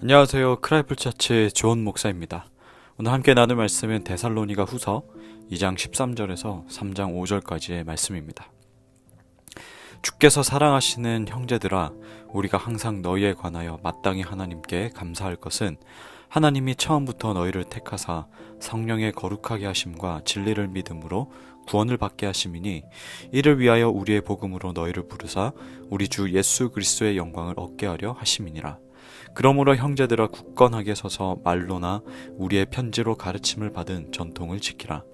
안녕하세요. 크라이플 처치 조은 목사입니다. 오늘 함께 나눌 말씀은 데살로니가 후서 2장 13절에서 3장 5절까지의 말씀입니다. 주께서 사랑하시는 형제들아, 우리가 항상 너희에 관하여 마땅히 하나님께 감사할 것은 하나님이 처음부터 너희를 택하사 성령의 거룩하게 하심과 진리를 믿음으로 구원을 받게 하심이니, 이를 위하여 우리의 복음으로 너희를 부르사 우리 주 예수 그리스도의 영광을 얻게 하려 하심이니라. 그러므로 형제들아, 굳건하게 서서 말로나 우리의 편지로 가르침을 받은 전통을 지키라.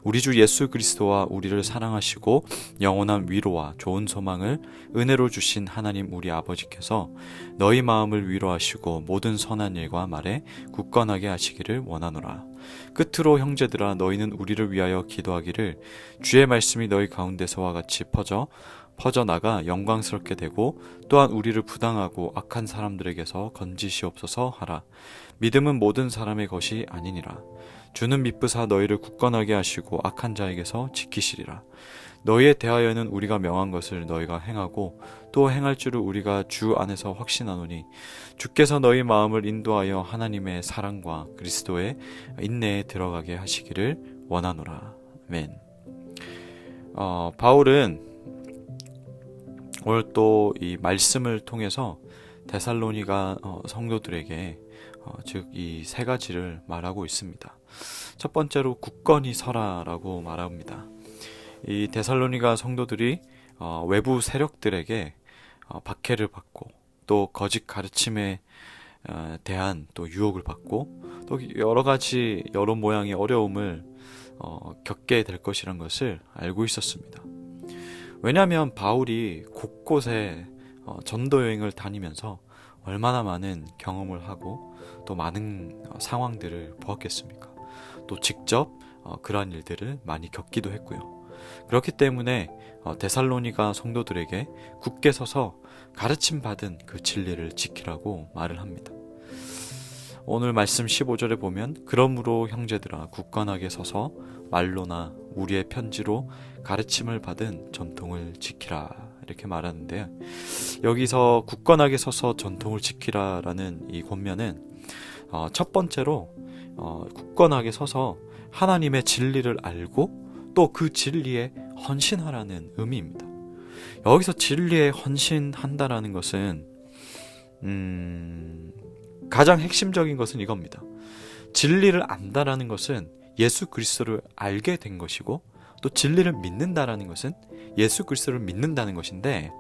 우리 주 예수 그리스도와 우리를 사랑하시고 영원한 위로와 좋은 소망을 은혜로 주신 하나님 우리 아버지께서 너희 마음을 위로하시고 모든 선한 일과 말에 굳건하게 하시기를 원하노라. 끝으로 형제들아, 너희는 우리를 위하여 기도하기를, 주의 말씀이 너희 가운데서와 같이 퍼져나가 영광스럽게 되고, 또한 우리를 부당하고 악한 사람들에게서 건지시옵소서 하라. 믿음은 모든 사람의 것이 아니니라. 주는 미쁘사 너희를 굳건하게 하시고 악한 자에게서 지키시리라. 너희에 대하여는 우리가 명한 것을 너희가 행하고 또 행할 줄을 우리가 주 안에서 확신하노니, 주께서 너희 마음을 인도하여 하나님의 사랑과 그리스도의 인내에 들어가게 하시기를 원하노라. 아멘. 바울은 오늘 또 이 말씀을 통해서 데살로니가 성도들에게 즉 이 세 가지를 말하고 있습니다. 첫 번째로 굳건히 서라라고 말합니다. 이 데살로니가 성도들이 외부 세력들에게 박해를 받고 또 거짓 가르침에 대한 또 유혹을 받고 또 여러 가지 여러 모양의 어려움을 겪게 될 것이란 것을 알고 있었습니다. 왜냐하면 바울이 곳곳에 전도 여행을 다니면서 얼마나 많은 경험을 하고 또 많은 상황들을 보았겠습니까? 또 직접 그러한 일들을 많이 겪기도 했고요. 그렇기 때문에 데살로니가 성도들에게 굳게 서서 가르침 받은 그 진리를 지키라고 말을 합니다. 오늘 말씀 15절에 보면, 그러므로 형제들아 굳건하게 서서 말로나 우리의 편지로 가르침을 받은 전통을 지키라, 이렇게 말하는데요. 여기서 굳건하게 서서 전통을 지키라라는 이 권면은 첫 번째로 굳건하게 서서 하나님의 진리를 알고 또 그 진리에 헌신하라는 의미입니다. 여기서 진리에 헌신한다라는 것은 가장 핵심적인 것은 이겁니다. 진리를 안다라는 것은 예수 그리스도를 알게 된 것이고, 또 진리를 믿는다라는 것은 예수 그리스도를 믿는다는 것인데,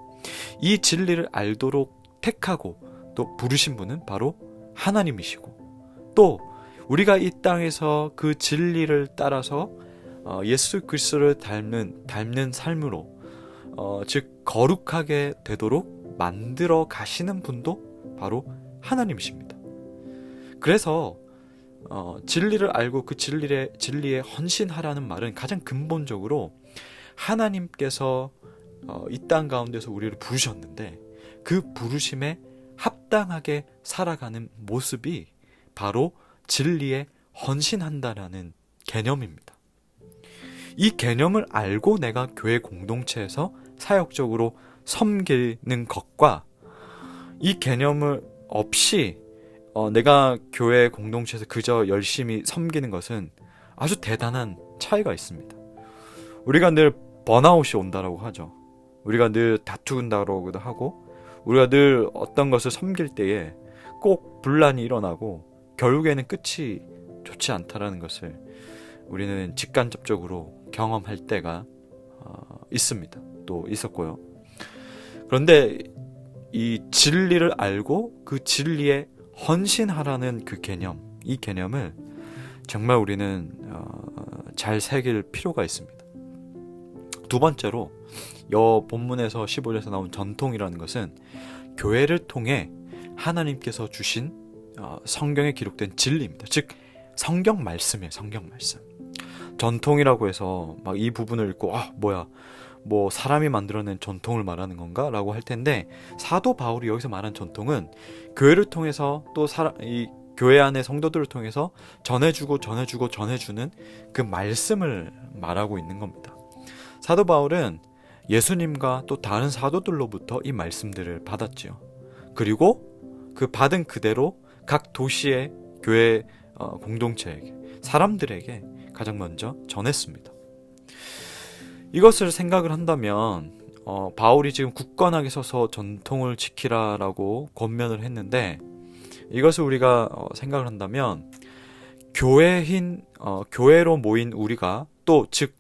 이 진리를 알도록 택하고 또 부르신 분은 바로 하나님이시고, 또 우리가 이 땅에서 그 진리를 따라서 예수 그리스도를 닮는 삶으로 즉 거룩하게 되도록 만들어 가시는 분도 바로 하나님이십니다. 그래서 진리를 알고 그 진리에 헌신하라는 말은 가장 근본적으로 하나님께서 이 땅 가운데서 우리를 부르셨는데, 그 부르심에 합당하게 살아가는 모습이 바로 진리에 헌신한다라는 개념입니다. 이 개념을 알고 내가 교회 공동체에서 사역적으로 섬기는 것과, 이 개념을 없이 내가 교회 공동체에서 그저 열심히 섬기는 것은 아주 대단한 차이가 있습니다. 우리가 늘 번아웃이 온다라고 하죠. 우리가 늘 다툰다라고도 하고, 우리가 늘 어떤 것을 섬길 때에 꼭 분란이 일어나고 결국에는 끝이 좋지 않다라는 것을 우리는 직간접적으로 경험할 때가 있습니다. 또 있었고요. 그런데 이 진리를 알고 그 진리에 헌신하라는 그 개념, 이 개념을 정말 우리는 잘 새길 필요가 있습니다. 두 번째로 본문에서 15절에서 나온 전통이라는 것은 교회를 통해 하나님께서 주신 성경에 기록된 진리입니다. 즉 성경 말씀이에요. 성경 말씀. 전통이라고 해서 막 이 부분을 읽고 뭐야, 뭐 사람이 만들어낸 전통을 말하는 건가? 라고 할 텐데, 사도 바울이 여기서 말한 전통은 교회를 통해서 또 이 교회 안의 성도들을 통해서 전해주는 그 말씀을 말하고 있는 겁니다. 사도 바울은 예수님과 또 다른 사도들로부터 이 말씀들을 받았지요. 그리고 그 받은 그대로 각 도시의 교회 공동체에게, 사람들에게 가장 먼저 전했습니다. 이것을 생각을 한다면 바울이 지금 굳건하게 서서 전통을 지키라라고 권면을 했는데, 이것을 우리가 생각을 한다면 교회로 모인 우리가, 또 즉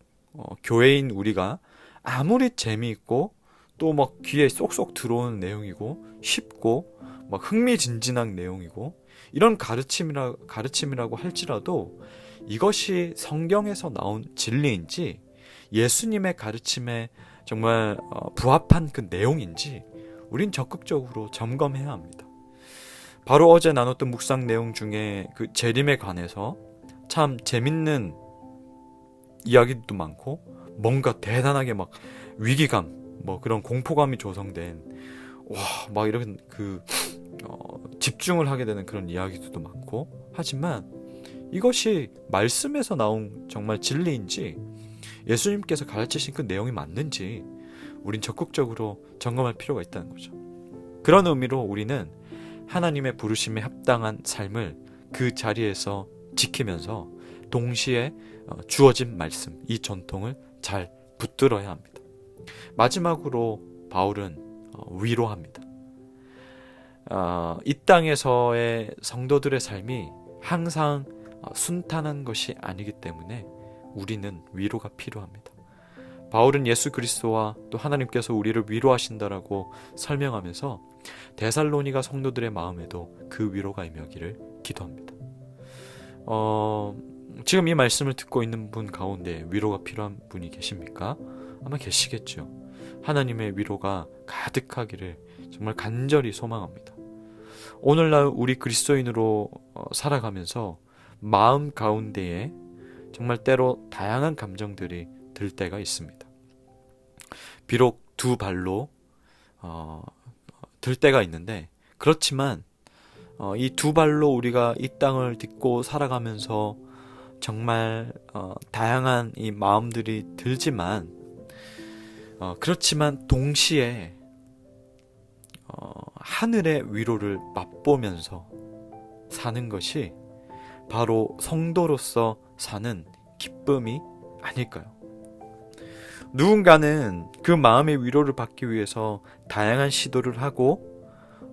교회인 우리가 아무리 재미있고 또 막 귀에 쏙쏙 들어오는 내용이고 쉽고 막 흥미진진한 내용이고 이런 가르침이라고 할지라도 이것이 성경에서 나온 진리인지 예수님의 가르침에 정말 부합한 그 내용인지 우린 적극적으로 점검해야 합니다. 바로 어제 나눴던 묵상 내용 중에 그 재림에 관해서 참 재밌는 이야기도 많고 뭔가 대단하게 막 위기감, 뭐 그런 공포감이 조성된 막 이런 집중을 하게 되는 그런 이야기들도 많고, 하지만 이것이 말씀에서 나온 정말 진리인지 예수님께서 가르치신 그 내용이 맞는지 우린 적극적으로 점검할 필요가 있다는 거죠. 그런 의미로 우리는 하나님의 부르심에 합당한 삶을 그 자리에서 지키면서 동시에 주어진 말씀, 이 전통을 잘 붙들어야 합니다. 마지막으로 바울은 위로합니다. 이 땅에서의 성도들의 삶이 항상 순탄한 것이 아니기 때문에 우리는 위로가 필요합니다. 바울은 예수 그리스도와 또 하나님께서 우리를 위로하신다라고 설명하면서 데살로니가 성도들의 마음에도 그 위로가 임하기를 기도합니다. 지금 이 말씀을 듣고 있는 분 가운데 위로가 필요한 분이 계십니까? 아마 계시겠죠. 하나님의 위로가 가득하기를 정말 간절히 소망합니다. 오늘날 우리 그리스도인으로 살아가면서 마음 가운데에 정말 때로 다양한 감정들이 들 때가 있습니다. 비록 두 발로 들 때가 있는데, 그렇지만 이 두 발로 우리가 이 땅을 딛고 살아가면서 정말 다양한 이 마음들이 들지만, 그렇지만 동시에 하늘의 위로를 맛보면서 사는 것이 바로 성도로서 사는 기쁨이 아닐까요? 누군가는 그 마음의 위로를 받기 위해서 다양한 시도를 하고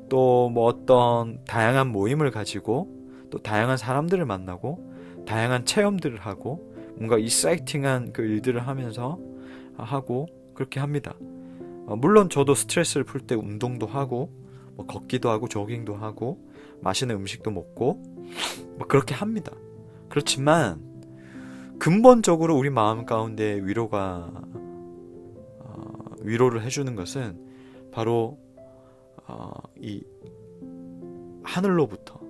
또 뭐 어떤 다양한 모임을 가지고 또 다양한 사람들을 만나고 다양한 체험들을 하고 뭔가 익사이팅한 그 일들을 하면서 하고 그렇게 합니다. 물론 저도 스트레스를 풀 때 운동도 하고 뭐 걷기도 하고 조깅도 하고 맛있는 음식도 먹고 뭐 그렇게 합니다. 그렇지만 근본적으로 우리 마음 가운데 위로를 해주는 것은 바로 이 하늘로부터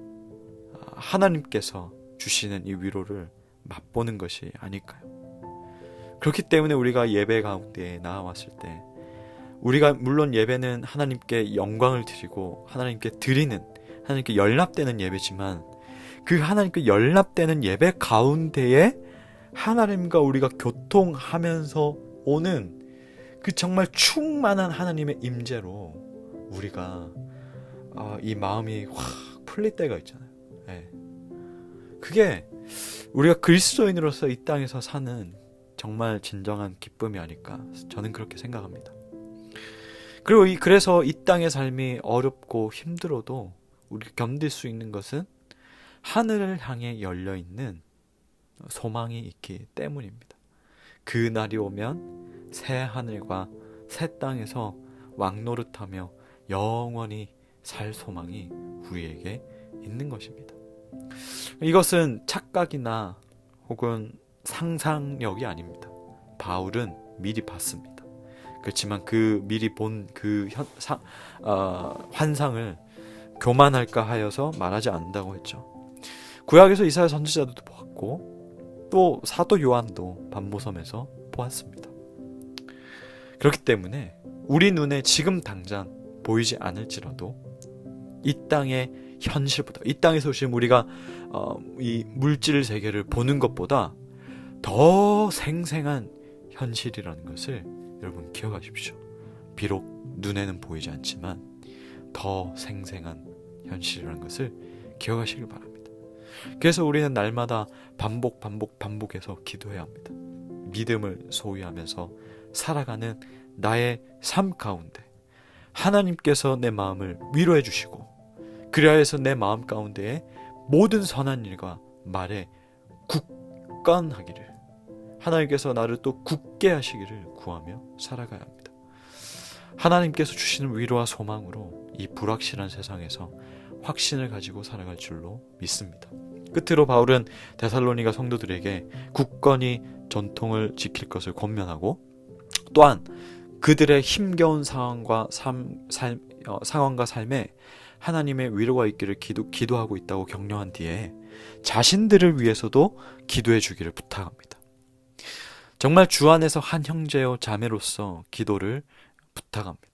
하나님께서 주시는 이 위로를 맛보는 것이 아닐까요? 그렇기 때문에 우리가 예배 가운데 나아왔을 때 우리가 물론 예배는 하나님께 영광을 드리고 하나님께 드리는, 하나님께 연락되는 예배지만 그 하나님께 연락되는 예배 가운데에 하나님과 우리가 교통하면서 오는 그 정말 충만한 하나님의 임재로 우리가 이 마음이 확 풀릴 때가 있잖아요. 네. 그게 우리가 그리스도인으로서 이 땅에서 사는 정말 진정한 기쁨이 아닐까, 저는 그렇게 생각합니다. 그리고 그래서 이 땅의 삶이 어렵고 힘들어도 우리가 견딜 수 있는 것은 하늘을 향해 열려있는 소망이 있기 때문입니다. 그 날이 오면 새 하늘과 새 땅에서 왕노릇하며 영원히 살 소망이 우리에게 있는 것입니다. 이것은 착각이나 혹은 상상력이 아닙니다. 바울은 미리 봤습니다. 그렇지만 그 미리 본 그 환상을 교만할까 하여서 말하지 않는다고 했죠. 구약에서 이사야 선지자도 보았고 또 사도 요한도 반모섬에서 보았습니다. 그렇기 때문에 우리 눈에 지금 당장 보이지 않을지라도 이 땅의 현실보다, 이 땅에서 지금 우리가 이 물질 세계를 보는 것보다 더 생생한 현실이라는 것을 여러분 기억하십시오. 비록 눈에는 보이지 않지만 더 생생한 현실이라는 것을 기억하시길 바랍니다. 그래서 우리는 날마다 반복해서 기도해야 합니다. 믿음을 소유하면서 살아가는 나의 삶 가운데 하나님께서 내 마음을 위로해 주시고, 그리하여 해서 내 마음 가운데에 모든 선한 일과 말에 굳건하기를, 하나님께서 나를 또 굳게 하시기를 구하며 살아가야 합니다. 하나님께서 주시는 위로와 소망으로 이 불확실한 세상에서 확신을 가지고 살아갈 줄로 믿습니다. 끝으로 바울은 데살로니가 성도들에게 굳건히 전통을 지킬 것을 권면하고, 또한 그들의 힘겨운 상황과 삶에 하나님의 위로가 있기를 기도하고 있다고 격려한 뒤에 자신들을 위해서도 기도해 주기를 부탁합니다. 정말 주 안에서 한 형제요 자매로서 기도를 부탁합니다.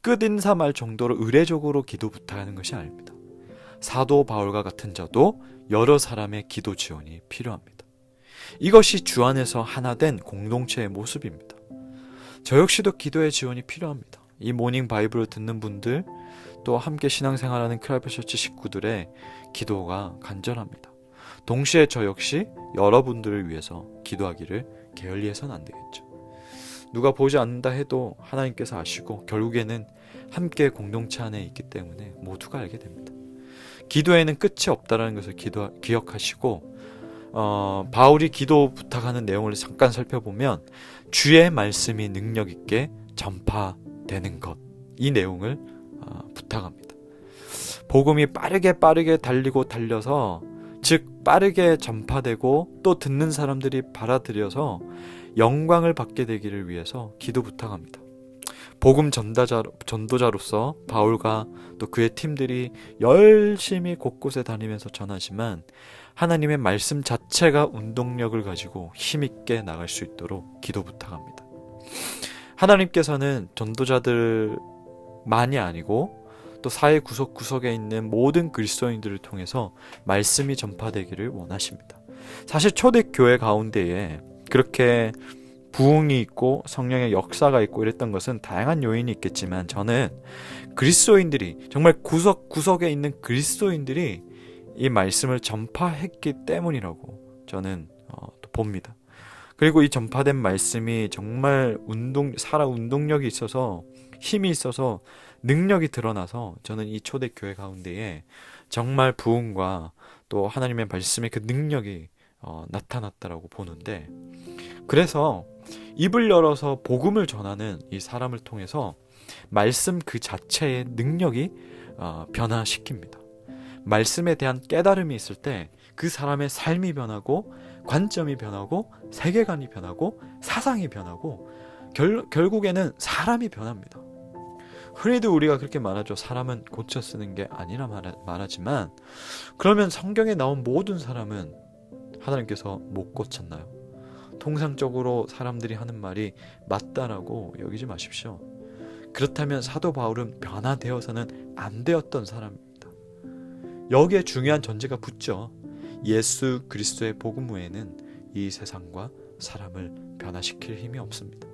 끝인사 말 정도로 의례적으로 기도 부탁하는 것이 아닙니다. 사도 바울과 같은 자도 여러 사람의 기도 지원이 필요합니다. 이것이 주 안에서 하나 된 공동체의 모습입니다. 저 역시도 기도의 지원이 필요합니다. 이 모닝 바이블을 듣는 분들, 또 함께 신앙생활하는 크라이프처치 식구들의 기도가 간절합니다. 동시에 저 역시 여러분들을 위해서 기도하기를 게을리해서는 안 되겠죠. 누가 보지 않는다 해도 하나님께서 아시고 결국에는 함께 공동체 안에 있기 때문에 모두가 알게 됩니다. 기도에는 끝이 없다는 것을 기억하시고, 바울이 기도 부탁하는 내용을 잠깐 살펴보면 주의 말씀이 능력 있게 전파되는 것, 이 내용을 부탁합니다. 복음이 빠르게 달려서, 즉 빠르게 전파되고 또 듣는 사람들이 받아들여서 영광을 받게 되기를 위해서 기도 부탁합니다. 복음 전도자로서 바울과 또 그의 팀들이 열심히 곳곳에 다니면서 전하지만 하나님의 말씀 자체가 운동력을 가지고 힘있게 나갈 수 있도록 기도 부탁합니다. 하나님께서는 전도자들만이 아니고 또 사회 구석구석에 있는 모든 그리스도인들을 통해서 말씀이 전파되기를 원하십니다. 사실 초대교회 가운데에 그렇게 부흥이 있고 성령의 역사가 있고 이랬던 것은 다양한 요인이 있겠지만, 저는 그리스도인들이, 정말 구석구석에 있는 그리스도인들이 이 말씀을 전파했기 때문이라고 저는 또 봅니다. 그리고 이 전파된 말씀이 정말 운동력이 있어서, 힘이 있어서, 능력이 드러나서 저는 이 초대교회 가운데에 정말 부흥과 또 하나님의 말씀의 그 능력이 나타났다라고 보는데, 그래서 입을 열어서 복음을 전하는 이 사람을 통해서 말씀 그 자체의 능력이 변화시킵니다. 말씀에 대한 깨달음이 있을 때 그 사람의 삶이 변하고, 관점이 변하고, 세계관이 변하고, 사상이 변하고, 결국에는 사람이 변합니다. 흔히도 우리가 그렇게 말하죠. 사람은 고쳐 쓰는 게 아니라 말하지만, 그러면 성경에 나온 모든 사람은 하나님께서 못 고쳤나요? 통상적으로 사람들이 하는 말이 맞다라고 여기지 마십시오. 그렇다면 사도 바울은 변화되어서는 안 되었던 사람입니다. 여기에 중요한 전제가 붙죠. 예수 그리스도의 복음 외에는 이 세상과 사람을 변화시킬 힘이 없습니다.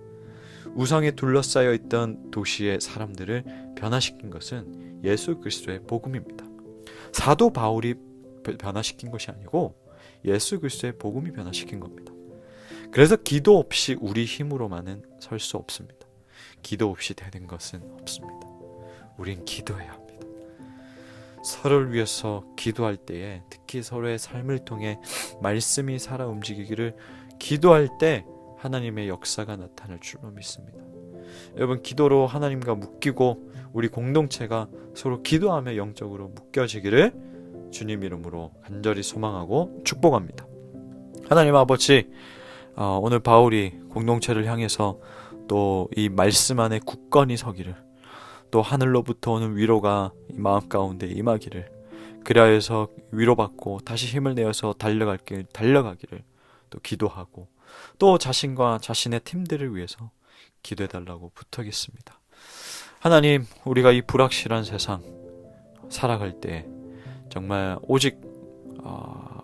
우상에 둘러싸여 있던 도시의 사람들을 변화시킨 것은 예수 그리스도의 복음입니다. 사도 바울이 변화시킨 것이 아니고 예수 그리스도의 복음이 변화시킨 겁니다. 그래서 기도 없이 우리 힘으로만은 설 수 없습니다. 기도 없이 되는 것은 없습니다. 우린 기도해야 합니다. 서로를 위해서 기도할 때에, 특히 서로의 삶을 통해 말씀이 살아 움직이기를 기도할 때 하나님의 역사가 나타날 줄로 믿습니다. 여러분, 기도로 하나님과 묶이고 우리 공동체가 서로 기도하며 영적으로 묶여지기를 주님 이름으로 간절히 소망하고 축복합니다. 하나님 아버지, 오늘 바울이 공동체를 향해서 또 이 말씀 안에 굳건히 서기를, 또 하늘로부터 오는 위로가 이 마음 가운데 임하기를, 그리하여서 위로받고 다시 힘을 내어서 달려가기를 또 기도하고, 또 자신과 자신의 팀들을 위해서 기도해달라고 부탁했습니다. 하나님, 우리가 이 불확실한 세상 살아갈 때 정말 오직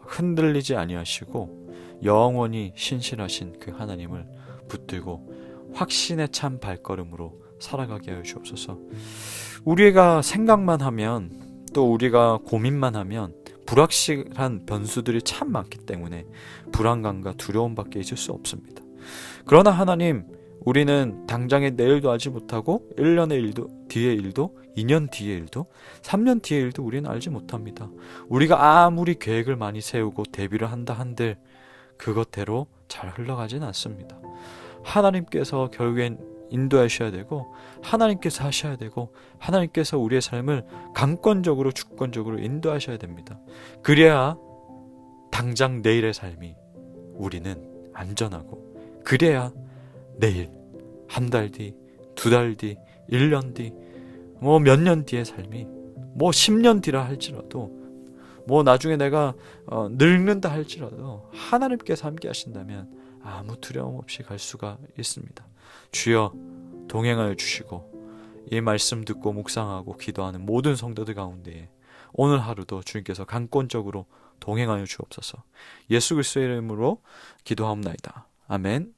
흔들리지 아니하시고 영원히 신실하신 그 하나님을 붙들고 확신의 참 발걸음으로 살아가게 하여 주옵소서. 우리가 생각만 하면 또 우리가 고민만 하면 불확실한 변수들이 참 많기 때문에 불안감과 두려움밖에 있을 수 없습니다. 그러나 하나님, 우리는 당장의 내일도 알지 못하고 1년의 일도, 뒤의 일도, 2년 뒤의 일도, 3년 뒤의 일도 우리는 알지 못합니다. 우리가 아무리 계획을 많이 세우고 대비를 한다 한들 그것대로 잘 흘러가진 않습니다. 하나님께서 결국엔 인도하셔야 되고, 하나님께서 하셔야 되고, 하나님께서 우리의 삶을 강권적으로 주권적으로 인도하셔야 됩니다. 그래야 당장 내일의 삶이 우리는 안전하고, 그래야 내일, 한 달 뒤, 두 달 뒤, 1년 뒤, 뭐 몇 년 뒤의 삶이, 뭐 10년 뒤라 할지라도, 뭐 나중에 내가 늙는다 할지라도 하나님께서 함께 하신다면 아무 두려움 없이 갈 수가 있습니다. 주여 동행하여 주시고, 이 말씀 듣고 묵상하고 기도하는 모든 성도들 가운데에 오늘 하루도 주님께서 강권적으로 동행하여 주옵소서. 예수 그리스도의 이름으로 기도하옵나이다. 아멘.